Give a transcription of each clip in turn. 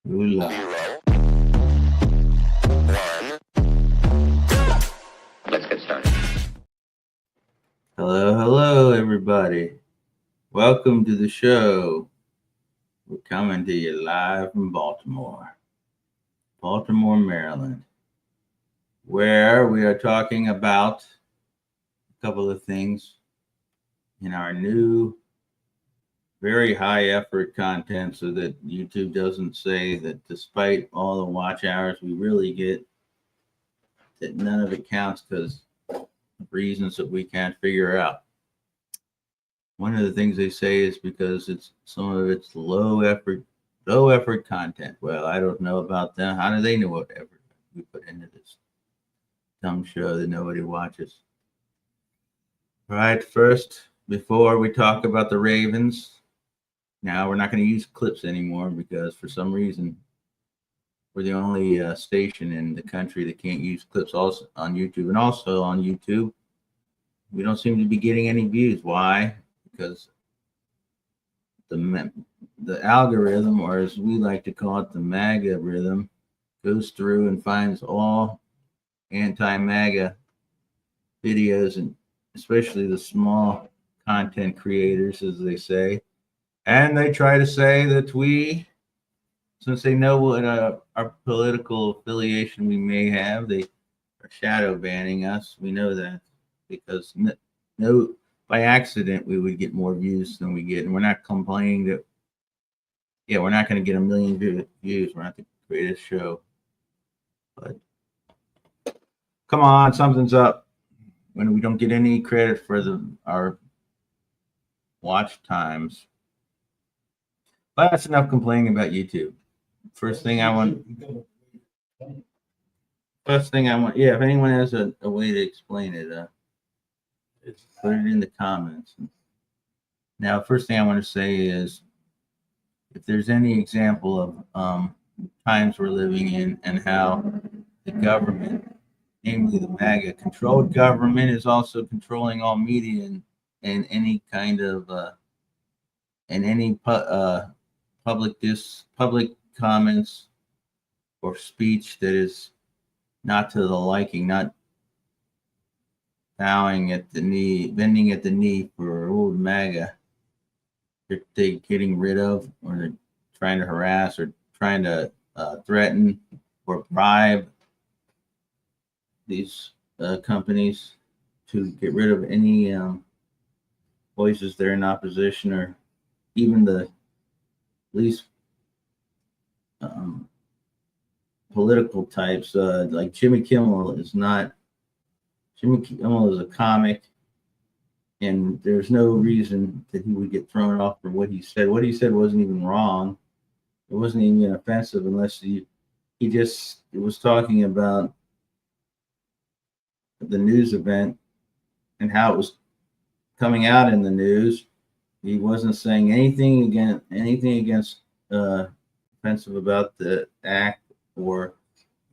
Hula. Let's get started. Hello, everybody. Welcome to the show. We're coming to you live from Baltimore, Maryland, where we are talking about a couple of things in our new, very high effort content so that YouTube doesn't say that despite all the watch hours we really get, that none of it counts because of reasons that we can't figure out. One of the things they say is because some of it's low effort content. Well, I don't know about them. How do they know what effort we put into this dumb show that nobody watches? All right, first, before we talk about the Ravens, now we're not going to use clips anymore because for some reason we're the only station in the country that can't use clips also on YouTube. And also on YouTube, we don't seem to be getting any views. Why? Because the algorithm, or as we like to call it, the MAGA rhythm, goes through and finds all anti-MAGA videos, and especially the small content creators, as they say. And they try to say that since they know what our political affiliation we may have, they are shadow banning us. We know that because by accident we would get more views than we get, and we're not complaining that. Yeah, we're not going to get 1 million views. We're not the greatest show, but come on, something's up when we don't get any credit for our watch times. But that's enough complaining about YouTube. First thing I want. Yeah, if anyone has a way to explain it, put it in the comments. Now, first thing I want to say is, if there's any example of times we're living in and how the government, namely the MAGA controlled government, is also controlling all media and any kind of public comments or speech that is not to the liking, not bending at the knee for old MAGA. They're getting rid of, or they're trying to harass, or trying to threaten or bribe these companies to get rid of any voices that are in opposition, or even the least political types. Like Jimmy Kimmel is a comic, and there's no reason that he would get thrown off for what he said. What he said wasn't even wrong. It wasn't even offensive unless he just was talking about the news event and how it was coming out in the news. He wasn't saying anything against offensive about the act or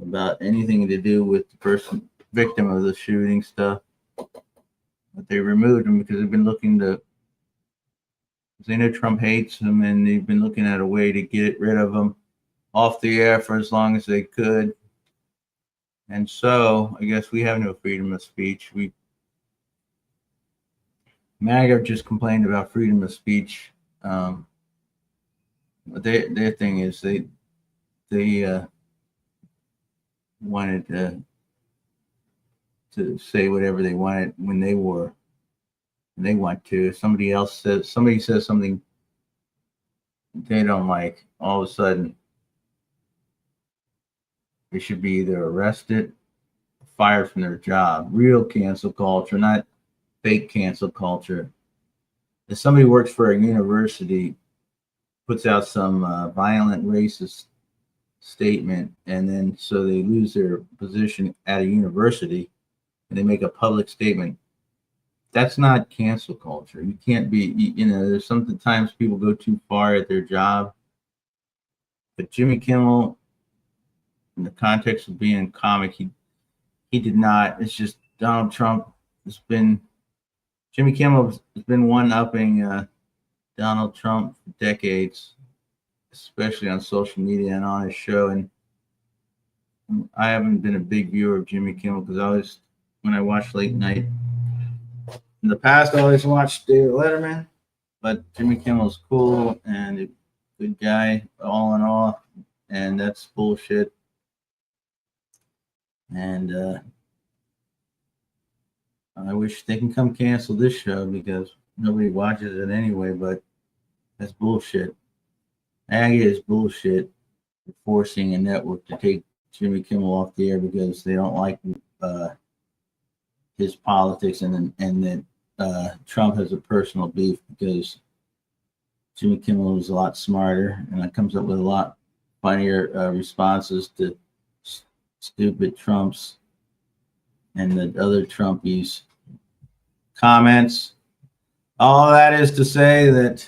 about anything to do with the victim of the shooting stuff. But they removed him because they've been looking to. They know Trump hates him, and they've been looking at a way to get rid of him off the air for as long as they could. And so, I guess we have no freedom of speech. MAGA just complained about freedom of speech. But their thing is they wanted to say whatever they wanted when they want to. If somebody says something they don't like, all of a sudden they should be either arrested or fired from their job. Real cancel culture, not fake cancel culture. If somebody works for a university, puts out some violent racist statement, and then so they lose their position at a university, and they make a public statement, that's not cancel culture. You can't be, there's sometimes people go too far at their job. But Jimmy Kimmel, in the context of being a comic, he did not. It's just Donald Trump Jimmy Kimmel has been one-upping Donald Trump for decades. especially on social media and on his show. And I haven't been a big viewer of Jimmy Kimmel because when I watch late night in the past, I always watched David Letterman. But Jimmy Kimmel's cool and a good guy, all in all, and that's bullshit. And I wish they can come cancel this show because nobody watches it anyway. But that's bullshit. MAGA is bullshit for forcing a network to take Jimmy Kimmel off the air because they don't like his politics and that Trump has a personal beef because Jimmy Kimmel is a lot smarter and it comes up with a lot funnier responses to stupid Trumps and the other Trumpies comments. All that is to say that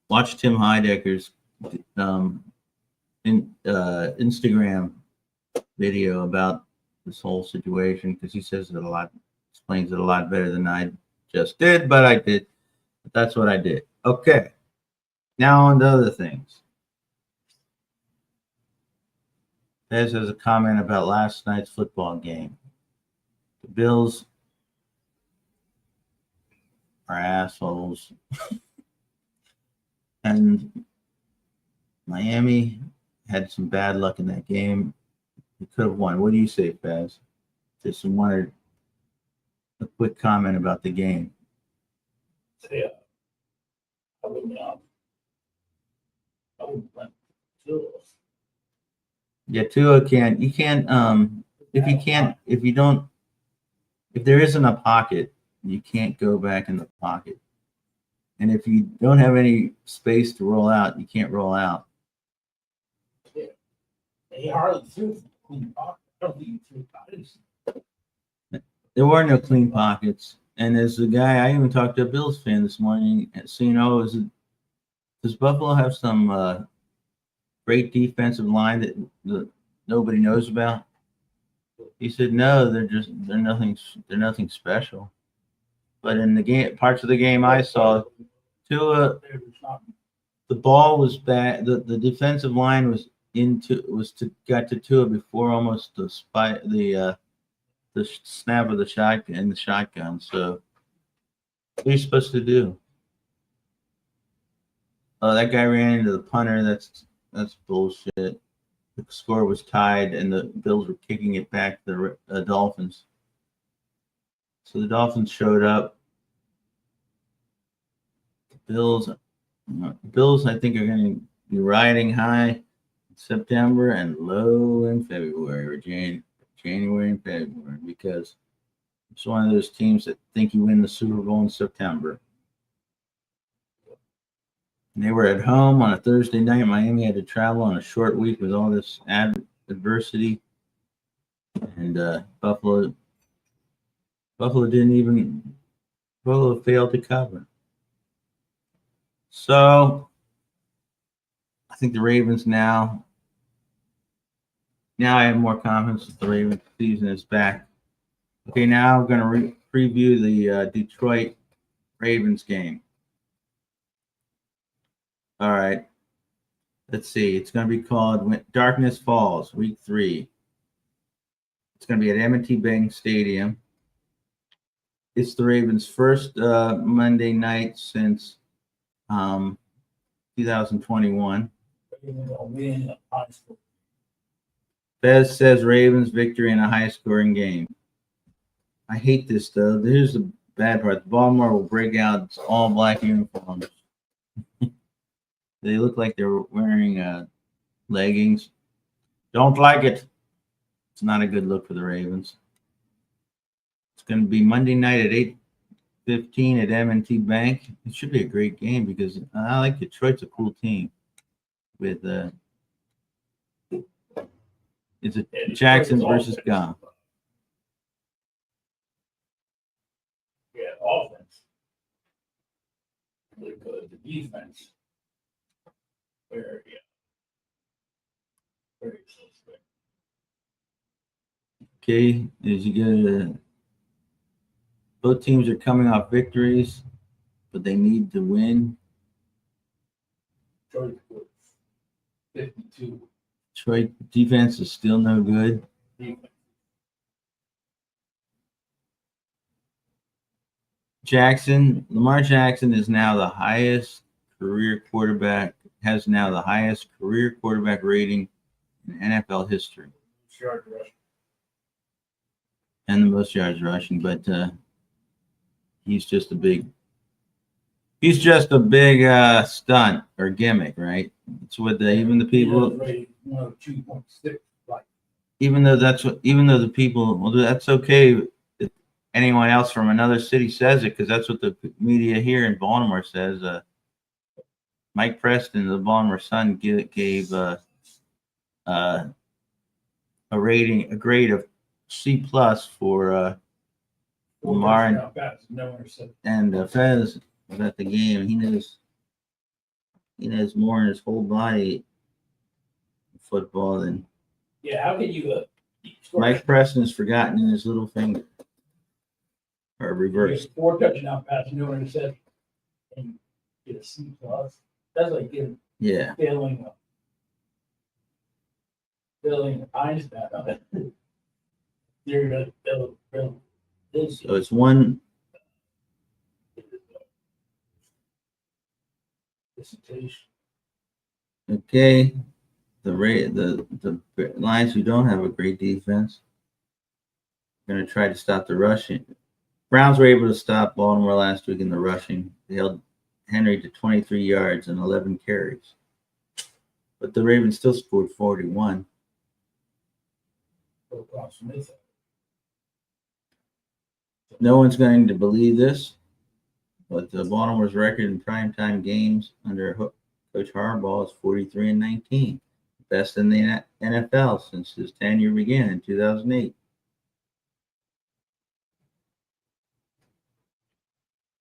watch Tim Heidecker's Instagram video about this whole situation because he says it a lot, explains it a lot better than I just did, but I did. But that's what I did. Okay. Now on to other things. Fez has a comment about last night's football game. The Bills are assholes. And Miami had some bad luck in that game. They could have won. What do you say, Fez? Just wanted a quick comment about the game. Yeah. I would blame Tua. Yeah, Tua can't. You can't. If there isn't a pocket, you can't go back in the pocket. And if you don't have any space to roll out, you can't roll out. Yeah. He hardly threw clean pocket. I don't think he threw pockets. There were no clean pockets. And as a guy, I even talked to a Bills fan this morning. So, does Buffalo have some great defensive line that nobody knows about? He said, no, they're nothing special. But in the game, parts of the game I saw, Tua, the ball was bad. The defensive line got to Tua before almost the snap of the shotgun. So what are you supposed to do? Oh, that guy ran into the punter. That's bullshit. The score was tied, and the Bills were kicking it back to the Dolphins. So the Dolphins showed up. The Bills, I think, are going to be riding high in September and low in February or January and February because it's one of those teams that think you win the Super Bowl in September. And they were at home on a Thursday night. Miami had to travel on a short week with all this adversity. And Buffalo failed to cover. So I think the Ravens now I have more confidence that the Ravens season is back. Okay, now I'm going to preview the Detroit Ravens game. All right. Let's see. It's going to be called When Darkness Falls, Week 3. It's going to be at M&T Bank Stadium. It's the Ravens' first Monday night since 2021. Fez says Ravens victory in a high-scoring game. I hate this, though. Here's the bad part. The Baltimore will break out all black uniforms. They look like they're wearing leggings. Don't like it. It's not a good look for the Ravens. It's going to be Monday night at 8:15 at M&T Bank. It should be a great game because I like Detroit's a cool team. With it's a Jackson versus Goff. Yeah, offense. Really good. The defense. Very suspect. Okay, as you get both teams are coming off victories. but they need to win. Detroit was 52. Detroit defense is still no good. Defense. Lamar Jackson is now the highest career quarterback, has now the highest career quarterback rating in NFL history. Yard rush. And the most yards rushing, but he's just a big stunt or gimmick, right? It's what even the people, 2.6. Like, even though the people, well, that's okay if anyone else from another city says it, because that's what the media here in Baltimore says. Mike Preston, the Baltimore Sun, gave a grade of C+ for Lamar, and Fez was at the game. He knows more in his whole body football than. Yeah, how can you? Mike Preston's forgotten in his little finger, or reverse. 4 touchdown passes, no interception, and get a C+. That's like getting failing Einstein on it. You're gonna fail. So it's one. Okay, the Lions, who don't have a great defense, are going to try to stop the rushing. Browns were able to stop Baltimore last week in the rushing. They held Henry to 23 yards and 11 carries, but the Ravens still scored 41. No one's going to believe this, but Baltimore's record in primetime games under Coach Harbaugh is 43-19, best in the NFL since his tenure began in 2008.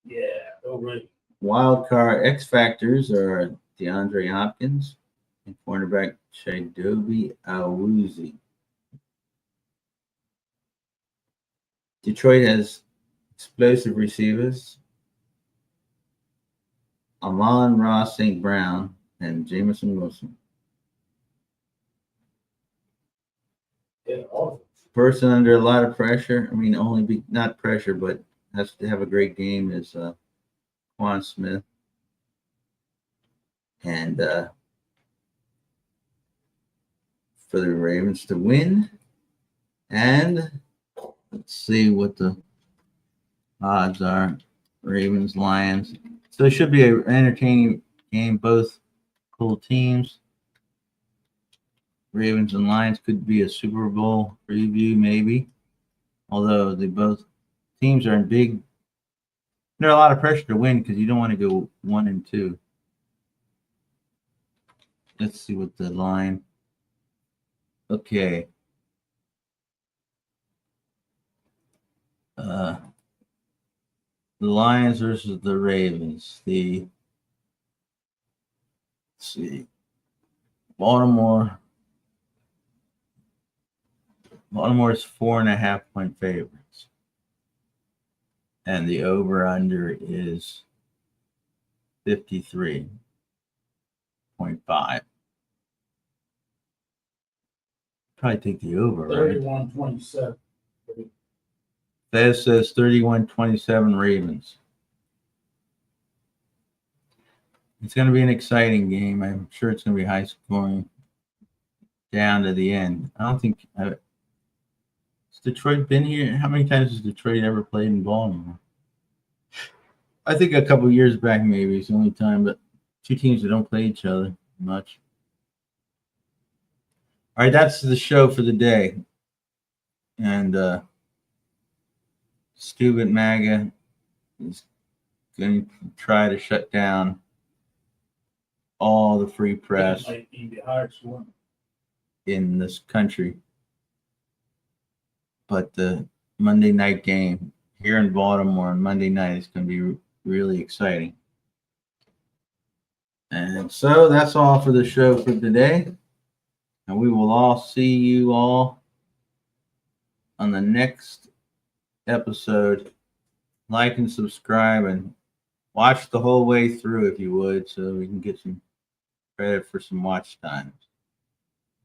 Yeah, right. Wild card X factors are DeAndre Hopkins and cornerback Chidobe Awuzie. Detroit has explosive receivers Amon-Ra St. Brown and Jamison Wilson. Yeah, awesome. Person under a lot of pressure, not pressure, but has to have a great game, is Quan Smith. And for the Ravens to win. And let's see what the odds are. Ravens, Lions. So it should be an entertaining game. Both cool teams. Ravens and Lions could be a Super Bowl preview, maybe. Although both teams are in big. There's a lot of pressure to win because you don't want to go 1-2. Let's see what the line. Okay. The Lions versus the Ravens. Let's see. Baltimore is 4.5-point favorites. And the over-under is 53.5. Probably take the over, right? 31-27. That says 31-27 Ravens. It's going to be an exciting game. I'm sure it's going to be high scoring down to the end. I don't think. Has Detroit been here? How many times has Detroit ever played in Baltimore? I think a couple of years back, maybe it's the only time, but two teams that don't play each other much. All right, that's the show for the day. And stupid MAGA is going to try to shut down all the free press in this country. But the Monday night game here in Baltimore on Monday night is going to be really exciting. And so that's all for the show for today. And we will all see you all on the next episode. Like and subscribe and watch the whole way through if you would, so we can get some credit for some watch times.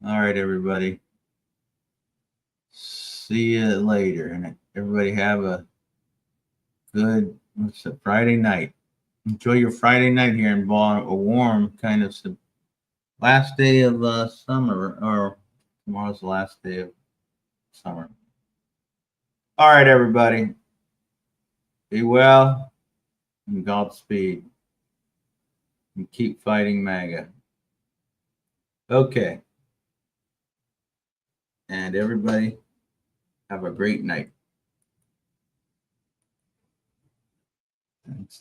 All right, everybody. See you later, and everybody have a good Friday night. Enjoy your Friday night here in Boston. A warm kind of last day of summer, or tomorrow's the last day of summer. All right, everybody. Be well and Godspeed. And keep fighting MAGA. Okay. And everybody, have a great night. Thanks.